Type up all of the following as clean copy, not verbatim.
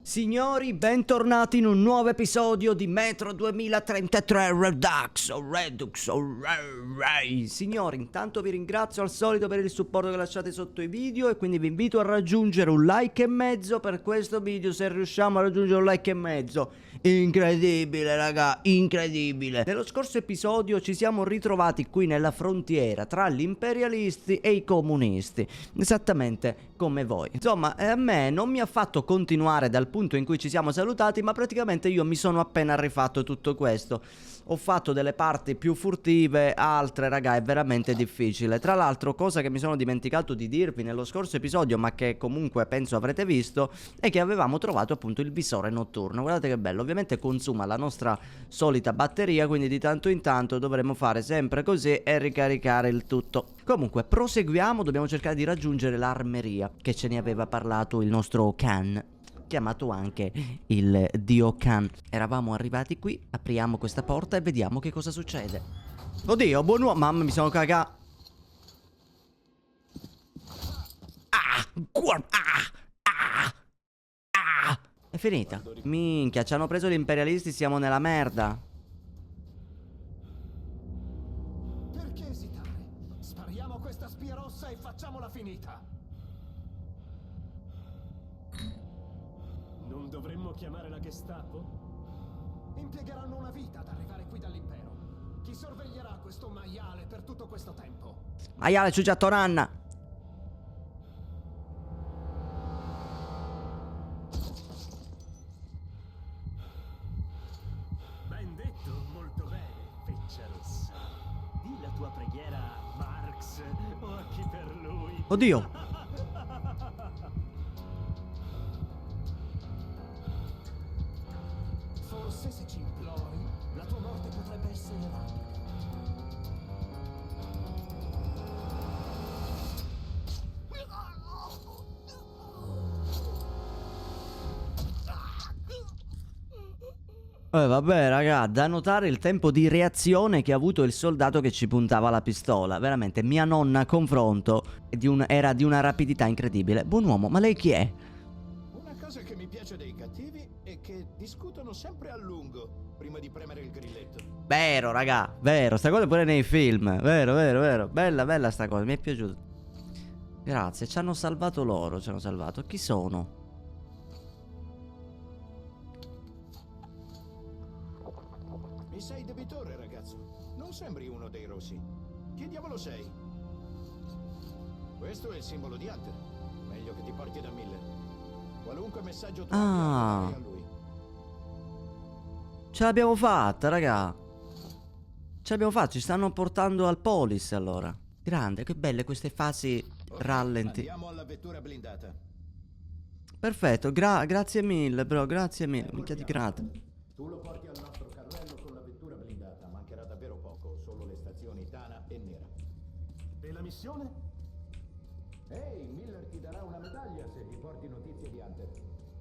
Signori, bentornati in un nuovo episodio di Metro 2033 Redux. Signori, intanto vi ringrazio al solito per il supporto che lasciate sotto i video e quindi vi invito a raggiungere un like e mezzo per questo video, se riusciamo a raggiungere un like e mezzo. Incredibile, raga, incredibile. Nello scorso episodio ci siamo ritrovati qui nella frontiera tra gli imperialisti e i comunisti, esattamente come voi. Insomma, a me non mi ha fatto continuare dal punto in cui ci siamo salutati, ma praticamente io mi sono appena rifatto tutto questo. Ho fatto delle parti più furtive, altre, raga, è veramente difficile. Tra l'altro, cosa che mi sono dimenticato di dirvi nello scorso episodio, ma che comunque penso avrete visto, è che avevamo trovato appunto il visore notturno. Guardate che bello, ovviamente consuma la nostra solita batteria, quindi di tanto in tanto dovremo fare sempre così e ricaricare il tutto. Comunque, proseguiamo, dobbiamo cercare di raggiungere l'armeria, che ce ne aveva parlato il nostro Khan, chiamato anche il dio Khan. Eravamo arrivati qui, apriamo questa porta e vediamo che cosa succede. Oddio, buon uomo, mamma mi sono cagato. È finita. Minchia, ci hanno preso gli imperialisti, siamo nella merda. Perché esitare? Spariamo a questa spia rossa e facciamola finita. Non dovremmo chiamare la Gestapo? Impiegheranno una vita ad arrivare qui dall'impero. Chi sorveglierà questo maiale per tutto questo tempo? Maiale Ciugiatoranna. Ben detto, molto bene, feccia rossa. Di la tua preghiera a Marx o a chi per lui. Oddio. Forse se ci implori, la tua morte potrebbe essere rapida. Vabbè, raga, da notare il tempo di reazione che ha avuto il soldato che ci puntava la pistola. Veramente, mia nonna a confronto era di una rapidità incredibile. Buon uomo, ma lei chi è? Una cosa che mi piace dei cattivi è che discutono sempre a lungo prima di premere il grilletto. Vero, raga, vero, sta cosa pure nei film. Vero. Bella sta cosa, mi è piaciuto. Grazie, ci hanno salvato loro, ci hanno salvato. Chi sono? Mi sei debitore, ragazzo. Non sembri uno dei rossi. Chi diavolo sei? Questo è il simbolo di Hunter. Meglio che ti porti da Miller. Qualunque messaggio tu abbia, a lui. Ce l'abbiamo fatta, raga. Ce l'abbiamo fatta, ci stanno portando al Polis allora. Grande, che belle queste fasi rallenti. Andiamo alla vettura blindata. Perfetto, grazie mille, bro, grazie mille. Minchia di grande. Tu lo porti al nostro carrello con la vettura blindata. Mancherà davvero poco, solo le stazioni Tana e Nera. E la missione? Ehi, Miller ti darà una medaglia se gli porti notizie di Hunter.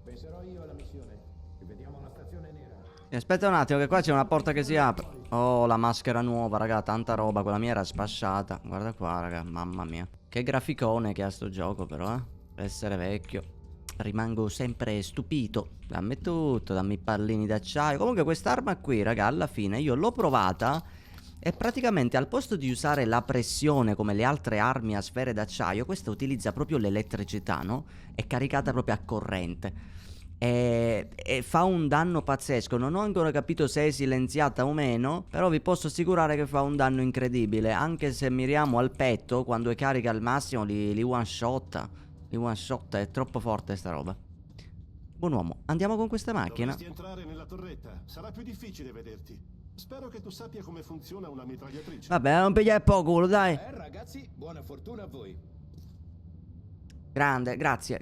Penserò io alla missione. Ci vediamo alla stazione Nera. Aspetta un attimo che qua c'è una porta che si apre. Oh, la maschera nuova, raga, tanta roba. Quella mia era spasciata. Guarda qua, raga, mamma mia. Che graficone che ha sto gioco però, per essere vecchio. Rimango sempre stupito. Dammi tutto, dammi i pallini d'acciaio. Comunque quest'arma qui, raga, alla fine io l'ho provata e praticamente al posto di usare la pressione come le altre armi a sfere d'acciaio, questa utilizza proprio l'elettricità, no? È caricata proprio a corrente. E fa un danno pazzesco. Non ho ancora capito se è silenziata o meno, però vi posso assicurare che fa un danno incredibile. Anche se miriamo al petto, quando è carica al massimo li one shotta. Li one shot, è troppo forte sta roba. Buon uomo, andiamo con questa macchina. Dovresti entrare nella torretta. Sarà più difficile vederti. Spero che tu sappia come funziona una mitragliatrice. Vabbè, non pigliare poco culo, dai. Ragazzi, buona fortuna a voi. Grande, grazie,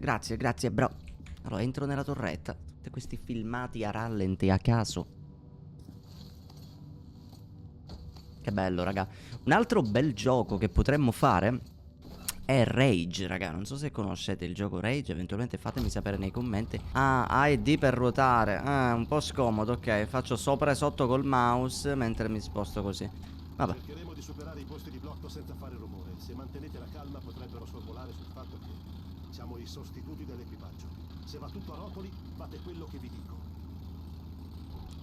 bro. Allora, entro nella torretta. Tutti questi filmati a rallenti, a caso. Che bello, raga. Un altro bel gioco che potremmo fare è Rage, raga. Non so se conoscete il gioco Rage. Eventualmente fatemi sapere nei commenti. Ah, A e D per ruotare. Un po' scomodo, ok. Faccio sopra e sotto col mouse mentre mi sposto così. Vabbè. Cercheremo di superare i posti di blocco senza fare rumore. Se mantenete la calma potrebbero sorvolare sul fatto che Siamo i sostituti dell'equipaggio. Se va tutto a rotoli, fate quello che vi dico.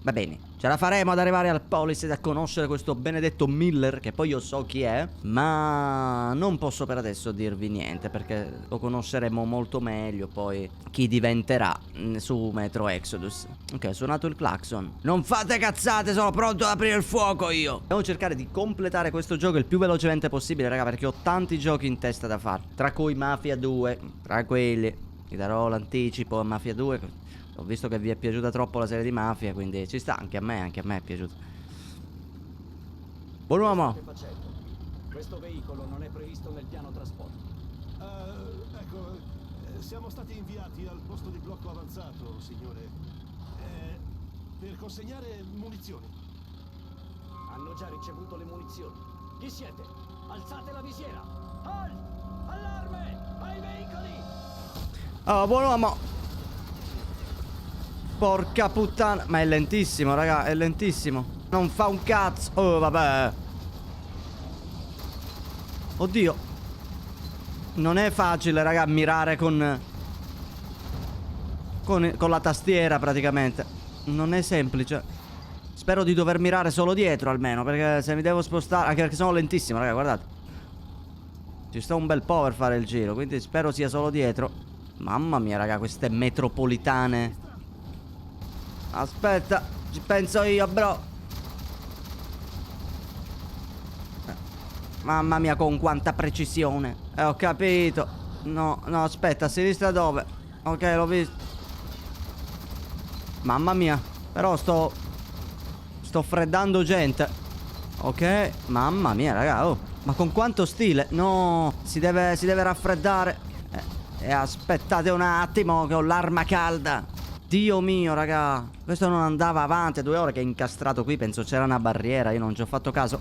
Va bene, ce la faremo ad arrivare al Polis ed a conoscere questo benedetto Miller, che poi io so chi è, ma non posso per adesso dirvi niente, perché lo conosceremo molto meglio poi chi diventerà su Metro Exodus. Ok, ho suonato il clacson. Non fate cazzate, sono pronto ad aprire il fuoco io. Devo cercare di completare questo gioco il più velocemente possibile, raga, perché ho tanti giochi in testa da fare, tra cui Mafia 2, tra quelli. Vi darò l'anticipo a Mafia 2. Ho visto che vi è piaciuta troppo la serie di Mafia, quindi ci sta, anche a me è piaciuta. Buon uomo! Questo veicolo non è previsto nel piano trasporto. Ecco, siamo stati inviati al posto di blocco avanzato, signore, per consegnare munizioni. Hanno già ricevuto le munizioni. Chi siete? Alzate la visiera! Halt! Allarme! Ai veicoli! Oh, buon uomo! Porca puttana. Ma è lentissimo, raga, è lentissimo. Non fa un cazzo. Oh, vabbè. Oddio. Non è facile, raga, mirare con la tastiera praticamente. Non è semplice. Spero di dover mirare solo dietro almeno, perché se mi devo spostare, anche perché sono lentissimo, raga, guardate. Ci sta un bel po' per fare il giro, quindi spero sia solo dietro. Mamma mia, raga, queste metropolitane. Aspetta, ci penso io, bro. Mamma mia, con quanta precisione. Ho capito. No, no, aspetta, a sinistra dove? Ok, l'ho visto. Mamma mia. Però sto freddando gente. Ok, mamma mia, raga. Oh, ma con quanto stile? No, si deve raffreddare. Aspettate un attimo che ho l'arma calda. Dio mio, raga. Questo non andava avanti. 2 ore che è incastrato qui. Penso c'era una barriera. Io non ci ho fatto caso.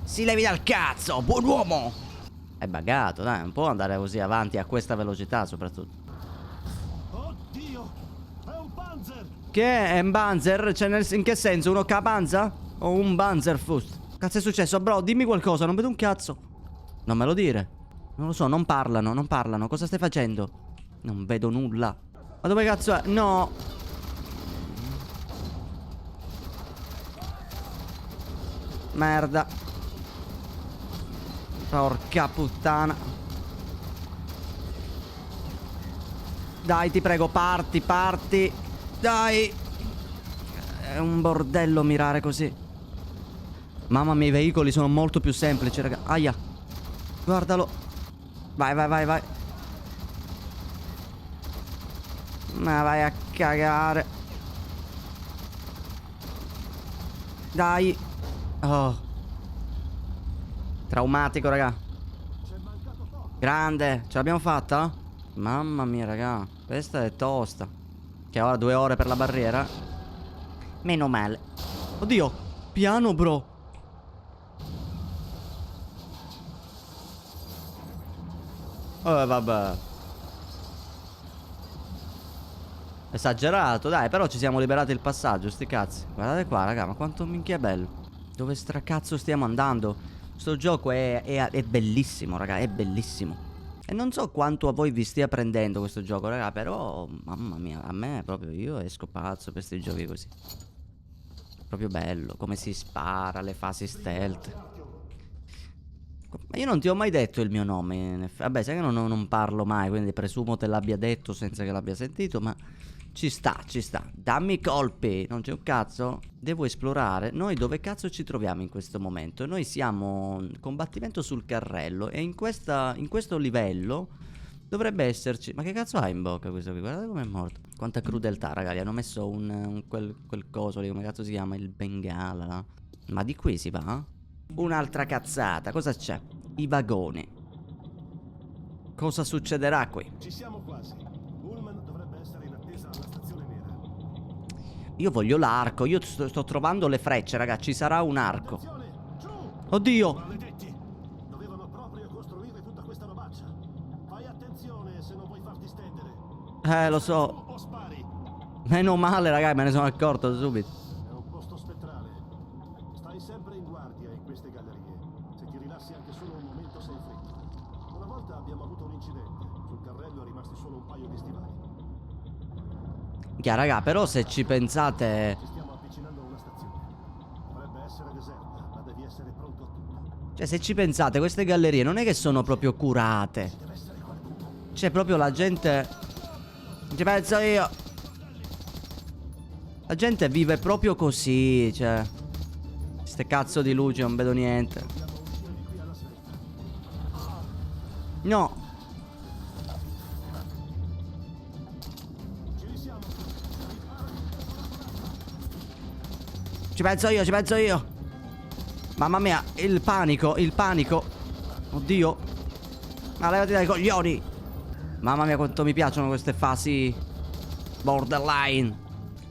Si levi dal cazzo, buon uomo. È buggato, dai. Non può andare così avanti a questa velocità, soprattutto. Oddio! È un Panzer! Che è un Panzer? Cioè, in che senso? Uno K-Panzer? O un Panzerfaust? Cazzo è successo, bro? Dimmi qualcosa, non vedo un cazzo. Non me lo dire. Non lo so, non parlano, non parlano. Cosa stai facendo? Non vedo nulla. Ma dove cazzo è? No. Merda. Porca puttana. Dai, ti prego, parti, parti. Dai. È un bordello mirare così. Mamma mia, i veicoli sono molto più semplici, raga. Aia. Guardalo. Vai, vai, vai, vai. Ma vai a cagare. Dai. Oh. Traumatico, raga. Grande. Ce l'abbiamo fatta? Mamma mia, raga. Questa è tosta. Che ora 2 ore per la barriera. Meno male. Oddio. Piano, bro. Vabbè. Esagerato, dai, però ci siamo liberati il passaggio, sti cazzi. Guardate qua, raga, ma quanto minchia è bello. Dove stracazzo stiamo andando? Sto gioco è bellissimo, raga, è bellissimo. E non so quanto a voi vi stia prendendo questo gioco, raga, però, mamma mia, a me proprio, io esco pazzo per questi giochi così. Proprio bello, come si spara, le fasi stealth. Ma io non ti ho mai detto il mio nome. Vabbè, sai che non parlo mai, quindi presumo te l'abbia detto senza che l'abbia sentito, ma ci sta, ci sta. Dammi colpi, non c'è un cazzo. Devo esplorare. Noi dove cazzo ci troviamo in questo momento? Noi siamo in combattimento sul carrello e in questo livello dovrebbe esserci... Ma che cazzo ha in bocca questo qui? Guardate com'è morto. Quanta crudeltà, ragazzi. Hanno messo quel coso lì, come cazzo si chiama? Il bengala, no? Ma di qui si va? Un'altra cazzata, cosa c'è? I vagoni. Cosa succederà qui? Ci siamo quasi. Pullman dovrebbe essere in attesa alla stazione nera. Io voglio l'arco, io sto trovando le frecce, raga, ci sarà un arco. Attenzione! Giù! Oddio! Maledetti! Dovevano proprio costruire tutta questa robaccia. Fai attenzione se non vuoi farti stendere. Lo Giù so. o spari. Meno male, raga, me ne sono accorto subito. È un posto spettrale. Stai sempre in guardia. guardia in queste gallerie. Se ti rilassi anche solo un momento sei fritto. Una volta abbiamo avuto un incidente. Sul carrello è rimasti solo un paio di stivali. Chiaro, raga, però se ci pensate... Ci stiamo avvicinando a una stazione. Dovrebbe essere deserta, ma devi essere pronto a tutto. Cioè, se ci pensate, queste gallerie non è che sono proprio curate. C'è proprio la gente... Ci penso io. La gente vive proprio così, cioè... Ste cazzo di luci, non vedo niente. No. Ci penso io, ci penso io. Mamma mia, il panico, il panico. Oddio. Ma levati dai coglioni. Mamma mia, quanto mi piacciono queste fasi borderline.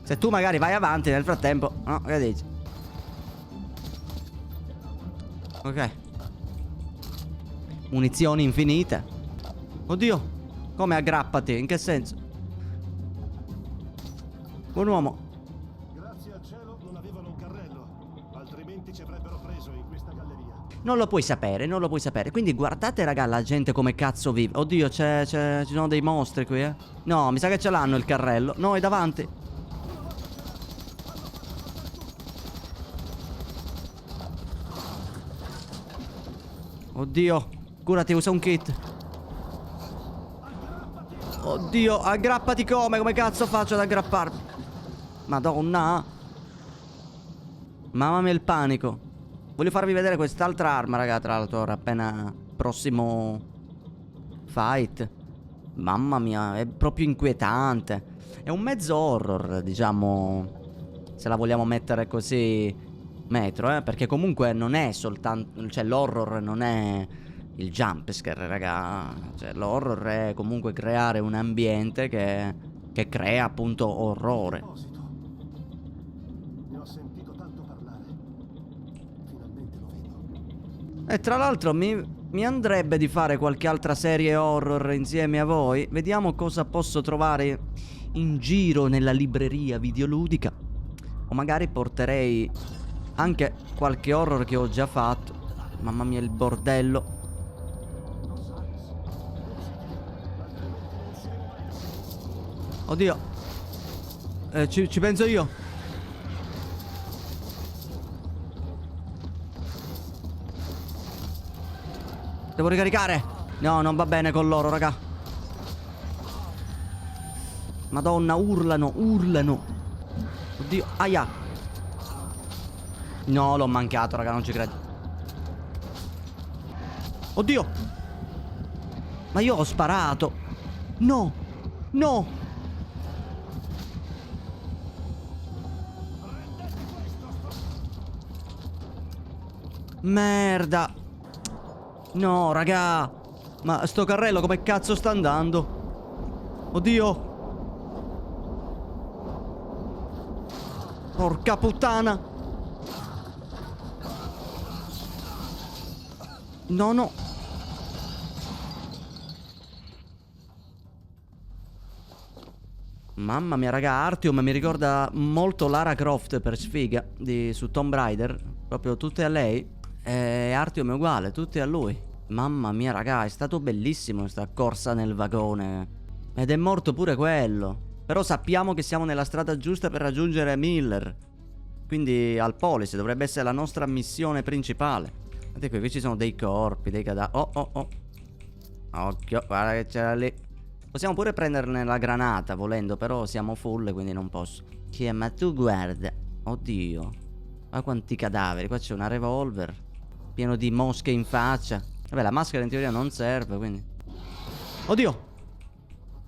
Se tu magari vai avanti nel frattempo, no, che dici? Ok. Munizioni infinite. Oddio. Come aggrappati? In che senso? Buon uomo. Grazie al cielo non avevano un carrello, altrimenti ci avrebbero preso in questa galleria. Non lo puoi sapere, non lo puoi sapere. Quindi guardate, raga, la gente come cazzo vive. Oddio, ci sono dei mostri qui, eh. No, mi sa che ce l'hanno il carrello. No, è davanti. Oddio, curati, usa un kit. Oddio, aggrappati come? Come cazzo faccio ad aggrapparmi? Madonna. Mamma mia, il panico. Voglio farvi vedere quest'altra arma, raga, tra l'altro, ora appena prossimo fight. Mamma mia, è proprio inquietante. È un mezzo horror, diciamo, se la vogliamo mettere così, Metro, perché comunque non è soltanto... Cioè, l'horror non è il jumpscare, raga. Cioè, l'horror è comunque creare un ambiente che crea, appunto, orrore. Ne ho sentito tanto parlare. Finalmente lo vedo. E tra l'altro mi andrebbe di fare qualche altra serie horror insieme a voi. Vediamo cosa posso trovare in giro nella libreria videoludica. O magari porterei anche qualche horror che ho già fatto. Mamma mia, il bordello. Oddio. Ci penso io. Devo ricaricare. No, non va bene con loro, raga. Madonna, urlano, urlano. Oddio, aia. No, l'ho mancato, raga, non ci credo. Oddio. Ma io ho sparato. No. No. Merda. No, raga. Ma sto carrello come cazzo sta andando? Oddio. Porca puttana. No, no. Mamma mia, raga, Artyom mi ricorda molto Lara Croft per sfiga su Tomb Raider. Proprio tutte a lei. E Artyom è uguale, tutte a lui. Mamma mia, raga, è stato bellissimo questa corsa nel vagone. Ed è morto pure quello. Però sappiamo che siamo nella strada giusta per raggiungere Miller. Quindi al Polis dovrebbe essere la nostra missione principale. Guardate qui ci sono dei corpi, dei cadaveri. Oh, oh, oh. Occhio, guarda che c'era lì. Possiamo pure prenderne la granata volendo, però siamo full, quindi non posso. Ma tu guarda. Oddio. Guarda quanti cadaveri. Qua c'è una revolver. Pieno di mosche in faccia. Vabbè, la maschera in teoria non serve, quindi. Oddio.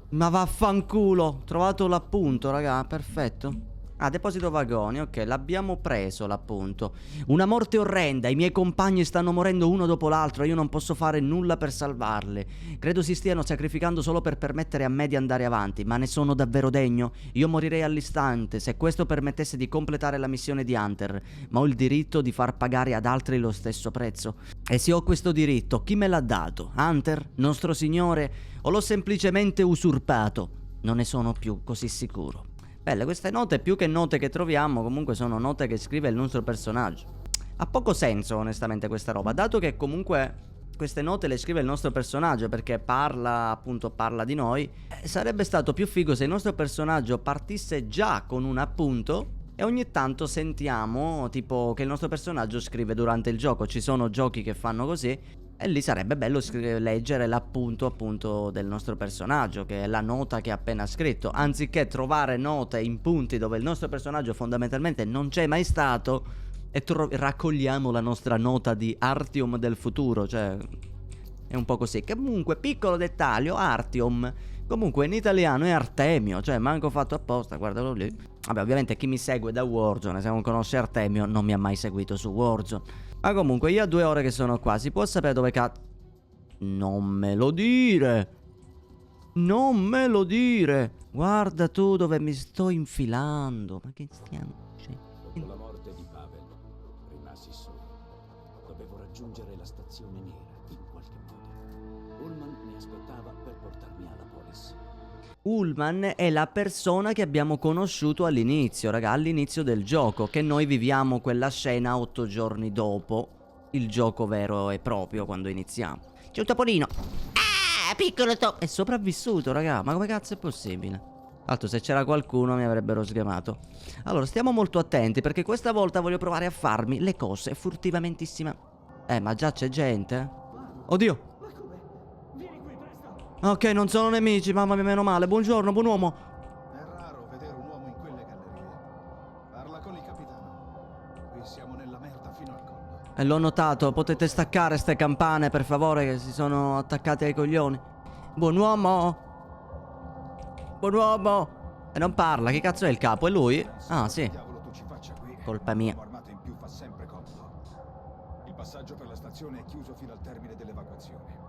Ma vaffanculo. Ho trovato l'appunto, raga. Perfetto. Ah, deposito vagoni, ok, l'abbiamo preso l'appunto. Una morte orrenda, i miei compagni stanno morendo uno dopo l'altro e io non posso fare nulla per salvarli. Credo si stiano sacrificando solo per permettere a me di andare avanti, ma ne sono davvero degno? Io morirei all'istante se questo permettesse di completare la missione di Hunter, ma ho il diritto di far pagare ad altri lo stesso prezzo. E se ho questo diritto, chi me l'ha dato? Hunter? Nostro signore? O l'ho semplicemente usurpato? Non ne sono più così sicuro. Belle, queste note più che note che troviamo, comunque sono note che scrive il nostro personaggio. Ha poco senso onestamente questa roba, dato che comunque queste note le scrive il nostro personaggio perché parla, appunto parla di noi. Sarebbe stato più figo se il nostro personaggio partisse già con un appunto e ogni tanto sentiamo tipo che il nostro personaggio scrive durante il gioco. Ci sono giochi che fanno così e lì sarebbe bello leggere l'appunto appunto del nostro personaggio, che è la nota che ha appena scritto, anziché trovare note in punti dove il nostro personaggio fondamentalmente non c'è mai stato e raccogliamo la nostra nota di Artyom del futuro, cioè è un po' così. Comunque, piccolo dettaglio, Artyom comunque in italiano è Artemio, cioè manco fatto apposta, guardalo lì. Vabbè, ovviamente chi mi segue da Warzone, se non conosce Artemio, non mi ha mai seguito su Warzone. Ma comunque io a 2 ore che sono qua, si può sapere dove Non me lo dire! Non me lo dire! Guarda tu dove mi sto infilando. Ma che stiamo... Dopo la morte di Pavel, rimasi solo. Dovevo raggiungere la stazione nera in qualche modo. Ullman mi aspettava per portarmi alla Polis. Ullman è la persona che abbiamo conosciuto all'inizio, raga, all'inizio del gioco, che noi viviamo quella scena 8 giorni dopo il gioco vero e proprio, quando iniziamo. C'è un topolino. Ah, piccolo È sopravvissuto, raga, ma come cazzo è possibile? Altro, se c'era qualcuno mi avrebbero sgamato. Allora, stiamo molto attenti perché questa volta voglio provare a farmi le cose furtivamentissima. Ma già c'è gente? Oddio. Ok, non sono nemici, mamma mia, meno male. Buongiorno, buon uomo. È raro vedere un uomo in quelle gallerie. Parla con il capitano. Qui siamo nella merda fino al collo. E l'ho notato, potete staccare ste campane, per favore, che si sono attaccate ai coglioni. Buon uomo. Buon uomo. E non parla, che cazzo è il capo? È lui? Ah, sì. Diavolo tu ci faccia qui. Colpa mia. Un armato in più fa sempre comodo. Il passaggio per la stazione è chiuso fino al termine dell'evacuazione.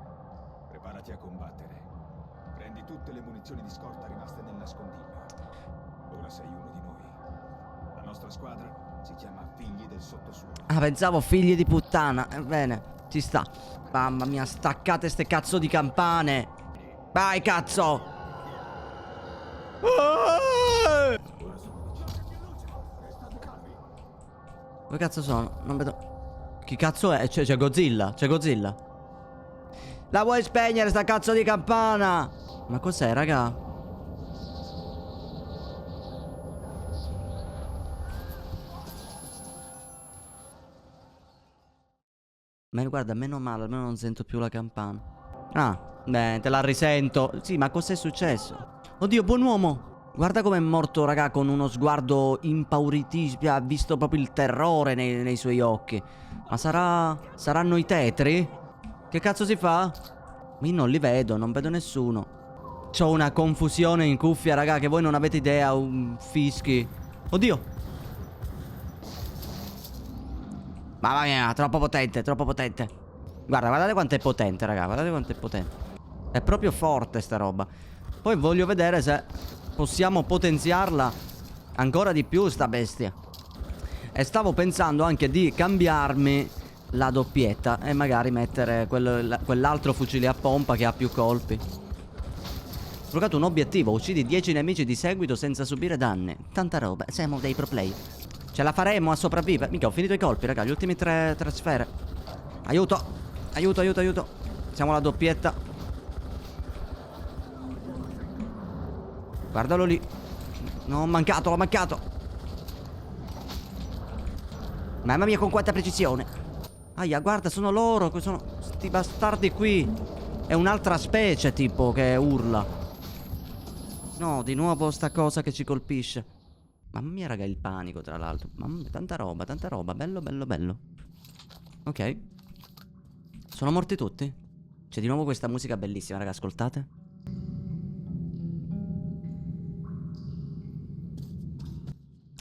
Preparati a combattere. Prendi tutte le munizioni di scorta rimaste nel nascondiglio. Ora sei uno di noi. La nostra squadra si chiama Figli del Sottosuolo. Ah, pensavo figli di puttana. Bene, ci sta. Mamma mia, staccate ste cazzo di campane. Vai, cazzo. Dove cazzo sono? Non vedo. Chi cazzo è? C'è Godzilla. C'è Godzilla. La vuoi spegnere sta cazzo di campana? Ma cos'è, raga? Ma guarda, meno male, almeno non sento più la campana. Ah, beh, te la risento. Sì, ma cos'è successo? Oddio, buon uomo. Guarda com'è morto, raga, con uno sguardo impauritissimo. Ha visto proprio il terrore nei suoi occhi. Ma saranno i tetri? Che cazzo si fa? Io non li vedo, non vedo nessuno. C'ho una confusione in cuffia, raga, che voi non avete idea. Fischi. Oddio. Mamma mia, troppo potente, troppo potente. Guardate quanto è potente, raga. Guardate quanto è potente. È proprio forte sta roba. Poi voglio vedere se possiamo potenziarla ancora di più sta bestia. E stavo pensando anche di cambiarmi la doppietta e magari mettere quell'altro fucile a pompa che ha più colpi. Ho sbloccato un obiettivo. Uccidi 10 nemici di seguito senza subire danni. Tanta roba, siamo dei pro player. Ce la faremo a sopravvivere. Mica, ho finito i colpi, raga. Gli ultimi tre sfere. Aiuto. Aiuto, aiuto, aiuto. Siamo alla doppietta. Guardalo lì. No, ho mancato, l'ho mancato. Mamma mia, con quanta precisione. Aia, guarda, sono loro. Sono sti bastardi qui. È un'altra specie, tipo, che urla. No, di nuovo sta cosa che ci colpisce. Mamma mia, raga, il panico, tra l'altro. Mamma mia, tanta roba, tanta roba. Bello, bello, bello. Ok. Sono morti tutti? C'è di nuovo questa musica bellissima, raga, ascoltate.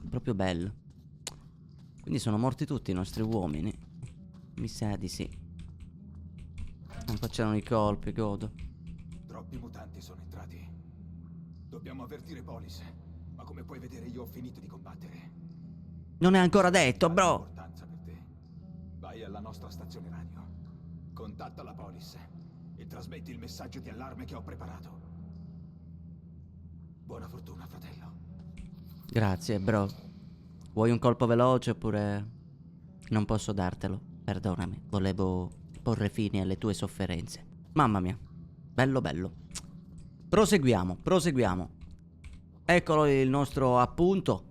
Proprio bello. Quindi sono morti tutti i nostri uomini. Mi sa di sì. Qua c'erano i colpi, godo. Troppi mutanti sono entrati. Dobbiamo avvertire Polis. Ma come puoi vedere io ho finito di combattere. Non è ancora detto, bro. Importanza per te. Vai alla nostra stazione radio. Contatta la Polis e trasmetti il messaggio di allarme che ho preparato. Buona fortuna, fratello. Grazie, bro. Vuoi un colpo veloce oppure Non posso dartelo, perdonami. Volevo porre fine alle tue sofferenze. Mamma mia, bello bello. Proseguiamo, proseguiamo. Eccolo il nostro appunto.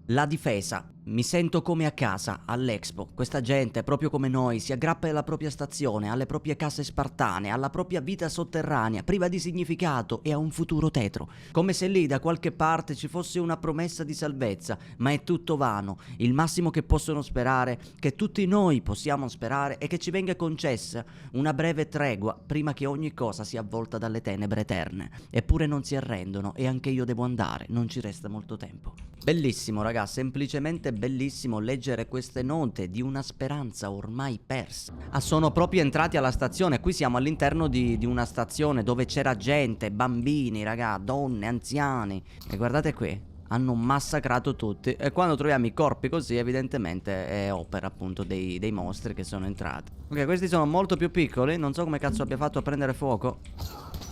La difesa. Mi sento come a casa, all'Expo. Questa gente, proprio come noi, si aggrappa alla propria stazione, alle proprie case spartane, alla propria vita sotterranea, priva di significato e a un futuro tetro. Come se lì da qualche parte ci fosse una promessa di salvezza, ma è tutto vano. Il massimo che possono sperare, che tutti noi possiamo sperare, è che ci venga concessa una breve tregua prima che ogni cosa sia avvolta dalle tenebre eterne. Eppure non si arrendono e anche io devo andare, non ci resta molto tempo. Bellissimo, raga, semplicemente bellissimo leggere queste note di una speranza ormai persa. Ah, sono proprio entrati alla stazione. Qui siamo all'interno di una stazione dove c'era gente, bambini, raga, donne, anziani. E guardate qui, hanno massacrato tutti. E quando troviamo i corpi così, evidentemente è opera appunto dei mostri che sono entrati. Ok, questi sono molto più piccoli. Non so come cazzo abbia fatto a prendere fuoco.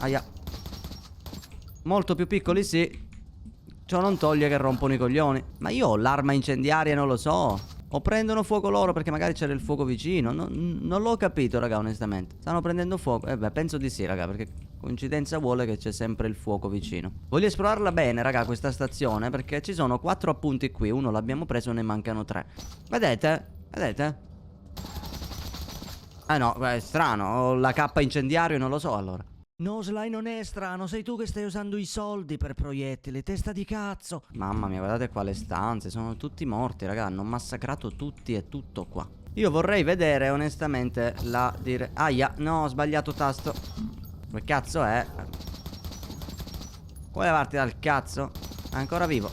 Aia. Molto più piccoli sì. Ciò non toglie che rompono i coglioni. Ma io ho l'arma incendiaria, non lo so. O prendono fuoco loro perché magari c'era il fuoco vicino. Non l'ho capito, raga, onestamente. Stanno prendendo fuoco? Beh, penso di sì, raga, perché coincidenza vuole che c'è sempre il fuoco vicino. Voglio esplorarla bene, raga, questa stazione, perché ci sono 4 appunti qui. Uno l'abbiamo preso, ne mancano 3. Vedete? Vedete? Ah no, è strano. Ho la cappa incendiario, non lo so allora. No, Sly, non è strano, sei tu che stai usando i soldi per proiettili, testa di cazzo. Mamma mia, guardate qua le stanze, sono tutti morti, raga, hanno massacrato tutti e tutto qua. Io vorrei vedere, onestamente, la dire... Aia, no, ho sbagliato tasto. Che cazzo è? Vuoi levarti dal cazzo? È ancora vivo.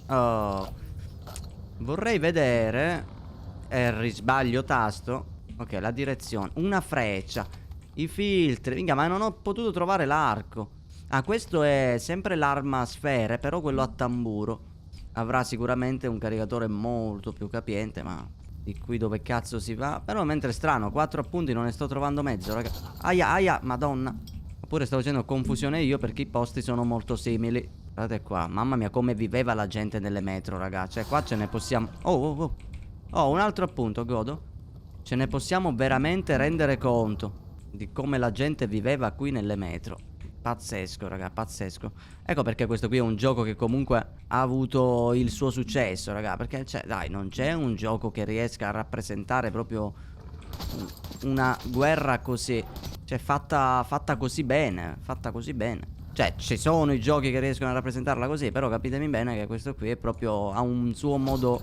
Oh. Vorrei vedere... sbaglio tasto. Ok, la direzione, una freccia. I filtri, minchia, ma non ho potuto trovare l'arco. Ah, questo è sempre l'arma a sfere, però quello a tamburo. Avrà sicuramente un caricatore molto più capiente, ma di qui dove cazzo si va? Però mentre è strano, 4 appunti non ne sto trovando mezzo, raga. Aia, aia, madonna. Oppure sto facendo confusione io perché i posti sono molto simili. Guardate qua, mamma mia come viveva la gente nelle metro, raga. Cioè qua ce ne possiamo... Oh, un altro appunto, godo. Ce ne possiamo veramente rendere conto di come la gente viveva qui nelle metro. Pazzesco, raga, pazzesco. Ecco perché questo qui è un gioco che comunque ha avuto il suo successo, raga. Perché, cioè, dai, non c'è un gioco che riesca a rappresentare proprio una guerra così. Cioè, fatta così bene. Fatta così bene. Cioè, ci sono i giochi che riescono a rappresentarla così, però capitemi bene che questo qui è proprio... ha un suo modo...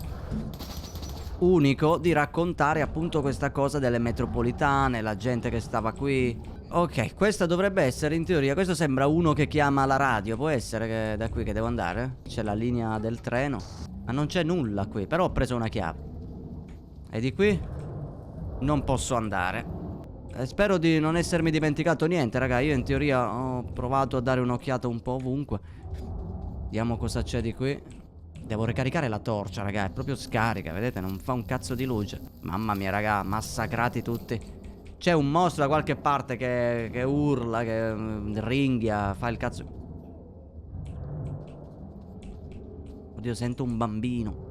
unico di raccontare appunto questa cosa delle metropolitane, la gente che stava qui. Ok, questa dovrebbe essere in teoria. Questo sembra uno che chiama la radio. Può essere che da qui che devo andare? C'è la linea del treno. Ma non c'è nulla qui. Però ho preso una chiave. E di qui non posso andare. Spero di non essermi dimenticato niente, raga. Io in teoria ho provato a dare un'occhiata un po' ovunque. Vediamo cosa c'è di qui. Devo ricaricare la torcia, raga, è proprio scarica, vedete? Non fa un cazzo di luce. Mamma mia, raga, massacrati tutti. C'è un mostro da qualche parte che urla, che ringhia, fa il cazzo. Oddio, sento un bambino.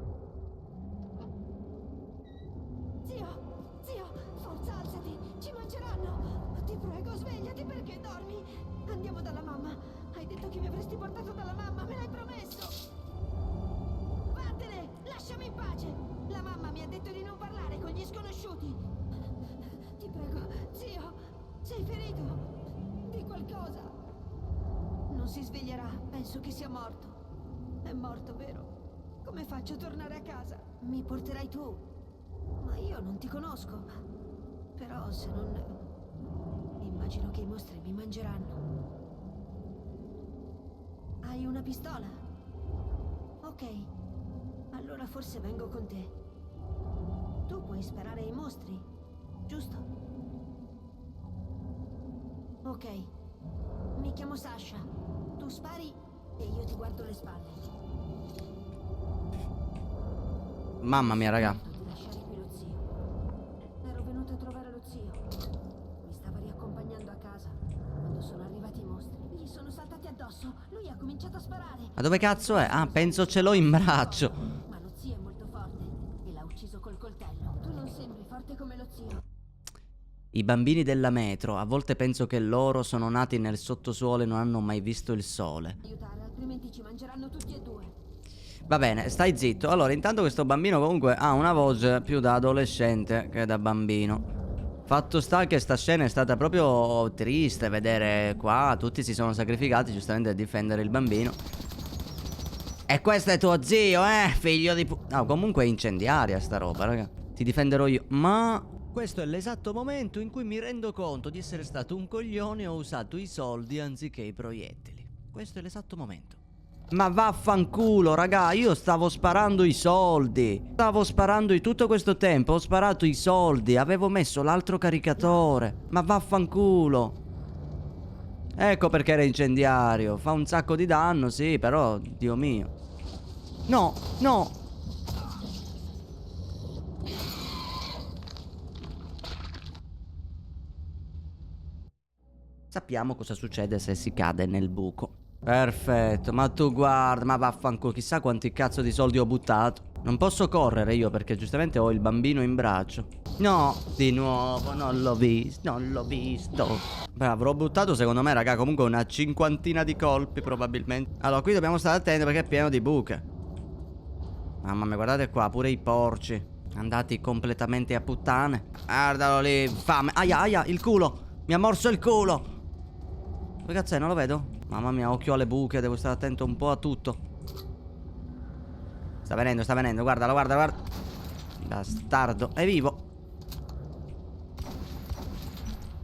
Zio, forza, alzati, ci mangeranno. Ti prego, svegliati perché dormi. Andiamo dalla mamma. Hai detto che mi avresti portato dalla mamma, me l'hai promesso. Lasciami in pace! La mamma mi ha detto di non parlare con gli sconosciuti! Ti prego, zio! Sei ferito? Di qualcosa! Non si sveglierà, penso che sia morto. È morto, vero? Come faccio a tornare a casa? Mi porterai tu? Ma io non ti conosco. Però se non... immagino che i mostri mi mangeranno. Hai una pistola? Ok. Allora forse vengo con te. Tu puoi sparare ai mostri, giusto? Ok. Mi chiamo Sasha. Tu spari e io ti guardo le spalle. Mamma mia, raga. Di lasciare qui lo zio. Ero venuto a trovare lo zio. Mi stava riaccompagnando a casa quando sono arrivati i mostri. Gli sono saltati addosso. Lui ha cominciato a sparare. Ma dove cazzo è? Ah, penso ce l'ho in braccio. Ma lo zio è molto forte e l'ha ucciso sembri forte come lo zio. I bambini della metro, a volte penso che loro sono nati nel sottosuolo e non hanno mai visto il sole. Aiutare, altrimenti ci mangeranno tutti e due. Va bene, stai zitto. Allora, intanto questo bambino comunque ha una voce più da adolescente che da bambino. Fatto sta che sta scena è stata proprio triste vedere qua. Tutti si sono sacrificati giustamente a difendere il bambino. E questo è tuo zio, figlio di no, comunque è incendiaria sta roba, raga. Ti difenderò io. Ma questo è l'esatto momento in cui mi rendo conto di essere stato un coglione e ho usato i soldi anziché i proiettili. Questo è l'esatto momento. Ma vaffanculo, raga, io stavo sparando i soldi. Stavo sparando di tutto questo tempo, ho sparato i soldi, avevo messo l'altro caricatore. Ma vaffanculo. Ecco perché era incendiario. Fa un sacco di danno, sì, però, Dio mio. No, no. Sappiamo cosa succede se si cade nel buco. Perfetto, ma tu guarda, ma vaffanculo, chissà quanti cazzo di soldi ho buttato. Non posso correre io perché giustamente ho il bambino in braccio. No, di nuovo, non l'ho visto, non l'ho visto. Beh, avrò buttato secondo me, raga, comunque una cinquantina di colpi probabilmente. Allora, qui dobbiamo stare attenti perché è pieno di buche. Mamma mia, guardate qua, pure i porci andati completamente a puttane. Guardalo lì, fame. Aia, aia, il culo, mi ha morso il culo. Dove cazzo è? Non lo vedo. Mamma mia, occhio alle buche, devo stare attento un po' a tutto. Sta venendo, guardalo, guarda, guarda. Bastardo, è vivo.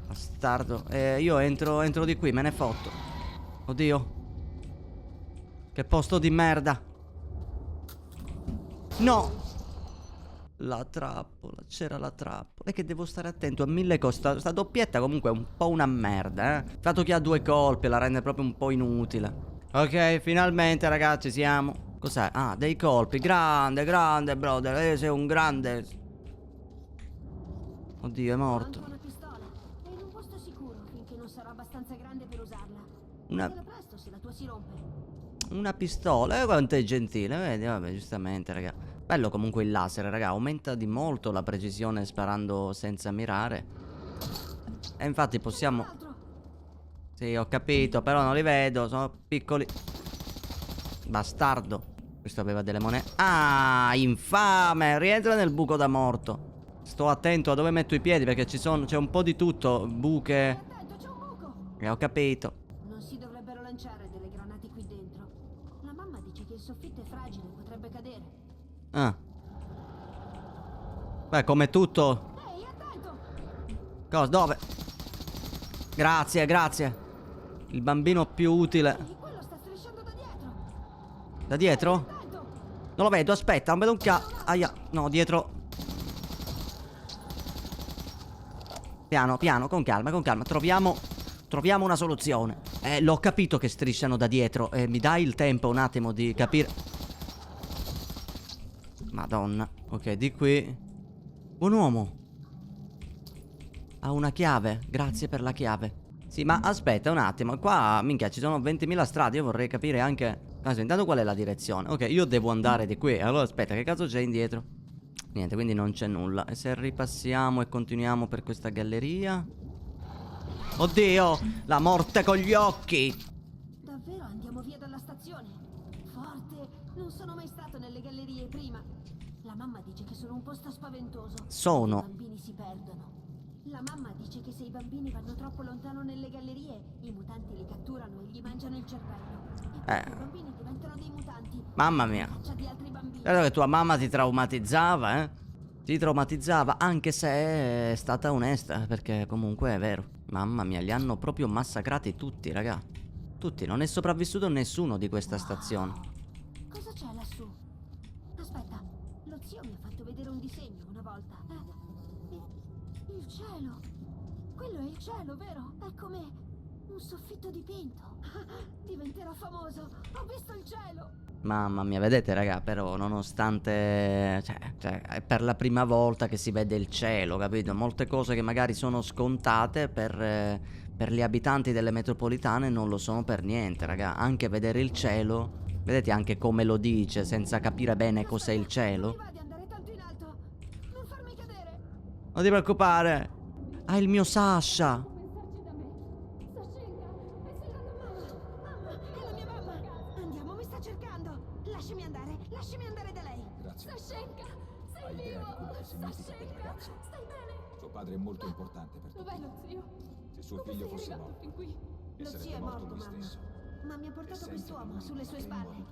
Bastardo. Io entro di qui, me ne fotto. Oddio. Che posto di merda. No. La trappola, c'era la trappola. È che devo stare attento a mille cose. Sta doppietta comunque è un po' una merda, Il fatto che ha 2 colpi la rende proprio un po' inutile. Ok, finalmente ragazzi siamo. Cos'è? Ah, dei colpi. Grande, grande brother. Sei un grande. Oddio, è Ho morto. anche una pistola. È in un posto sicuro finché non sarò abbastanza grande per usarla. Una- Te la presto se la tua si rompe. Una pistola. Quanto è gentile. Vedi, vabbè, giustamente, raga. Bello comunque il laser, raga. Aumenta di molto la precisione sparando senza mirare. E infatti possiamo... Altro. Sì, ho capito, però non li vedo, sono piccoli. Bastardo. Questo aveva delle monete. Ah, infame, rientra nel buco da morto. Sto attento a dove metto i piedi perché c'è un po' di tutto. Buche. Attento, c'è un buco. Ho capito. Non si dovrebbero lanciare delle granate qui dentro. La mamma dice che il soffitto è fragile, potrebbe cadere. Ah. Beh, come tutto. Ehi, attento! Cosa? Dove? Grazie, grazie. Il bambino più utile. Ehi, quello sta strisciando da dietro. Da dietro? Attento! Non lo vedo, aspetta, non vedo un Aia, no, dietro. Piano, piano, con calma, con calma. Troviamo una soluzione. L'ho capito che strisciano da dietro. Mi dai il tempo un attimo di capire. Madonna. Ok, di qui. Buon uomo. Ha una chiave. Grazie per la chiave. Sì, ma aspetta un attimo. Qua, minchia, ci sono 20.000 strade. Io vorrei capire anche... Adesso, intanto qual è la direzione? Ok, io devo andare di qui. Allora, aspetta, che cazzo c'è indietro? Niente, quindi non c'è nulla. E se ripassiamo e continuiamo per questa galleria? Oddio, la morte con gli occhi. Davvero andiamo via dalla stazione? Forte! Non sono mai stato nelle gallerie prima. La mamma dice che sono un posto spaventoso. Sono. I bambini si perdono. La mamma dice che se i bambini vanno troppo lontano nelle gallerie, i mutanti li catturano e gli mangiano il cervello. E poi i bambini diventano dei mutanti. Mamma mia. Caccia di altri bambini. Credo che tua mamma ti traumatizzava, Ti traumatizzava, anche se è stata onesta, perché comunque è vero. Mamma mia, li hanno proprio massacrati tutti, raga. Tutti, non è sopravvissuto nessuno di questa stazione. Cosa c'è lassù? Aspetta, lo zio mi ha fatto vedere un disegno una volta. Il cielo. Quello è il cielo, vero? È come un soffitto dipinto. Diventerò famoso. Ho visto il cielo. Mamma mia, vedete, raga, però nonostante... Cioè, è per la prima volta che si vede il cielo, capito? Molte cose che magari sono scontate per gli abitanti delle metropolitane non lo sono per niente, raga. Anche vedere il cielo... Vedete anche come lo dice, senza capire bene cos'è il cielo? Mi va di andare tanto in alto. Non farmi cadere. Non ti preoccupare. Ah, il mio Sasha. Mamma, è la mia mamma. Andiamo, mi sta cercando. Lasciami andare da lei. Grazie. Sashenka, sei Hai idea vivo? di quello che significa quel Sashenka, ragazzo? stai bene? Suo padre è molto importante per Dov'è tutti. lo zio? Se suo Come figlio sei fosse arrivato morto, fin qui? Lo sarebbe zio è morto morto, lui mamma. stesso. Ma mi ha portato quest'uomo sulle sue spalle.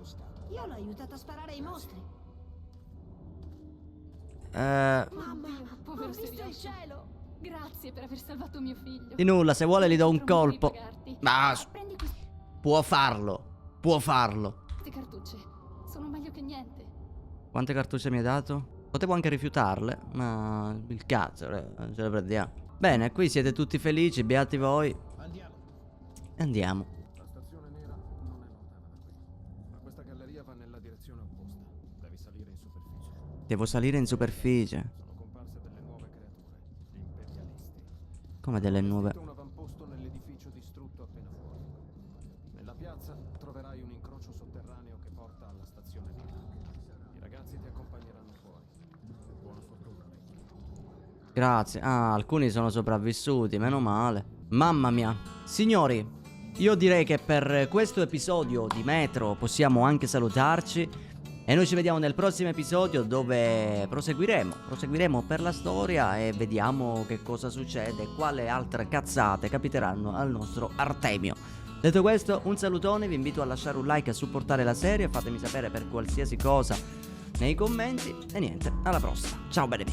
Io l'ho aiutato a sparare ai mostri. Mamma, Povero ho visto il Sirius. cielo. Grazie per aver salvato mio figlio. Di nulla, se vuole gli do un Non potrò mai colpo. pagarti. Ma Prendi queste può farlo. Può farlo. cartucce. Sono meglio che niente. Quante cartucce mi hai dato? Potevo anche rifiutarle, ma il cazzo, ce le prendiamo. Bene, qui siete tutti felici, beati voi. Andiamo. Andiamo. La stazione nera non è lontana da qui. Ma questa galleria va nella direzione opposta. Devi salire in superficie. Devo salire in superficie. Sono comparse delle nuove creature, gli imperialisti. Come delle nuove... Un avamposto nell'edificio distrutto appena fuori. Nella piazza troverai un incrocio sotterraneo che porta alla stazione nera. I ragazzi ti accompagneranno fuori. Buona fortuna, Rick. Grazie. Ah, alcuni sono sopravvissuti, meno male. Mamma mia. Signori, io direi che per questo episodio di Metro possiamo anche salutarci. E noi ci vediamo nel prossimo episodio dove proseguiremo per la storia e vediamo che cosa succede, quale altre cazzate capiteranno al nostro Artemio. Detto questo, un salutone, vi invito a lasciare un like e a supportare la serie, fatemi sapere per qualsiasi cosa nei commenti e niente, alla prossima. Ciao belli miei.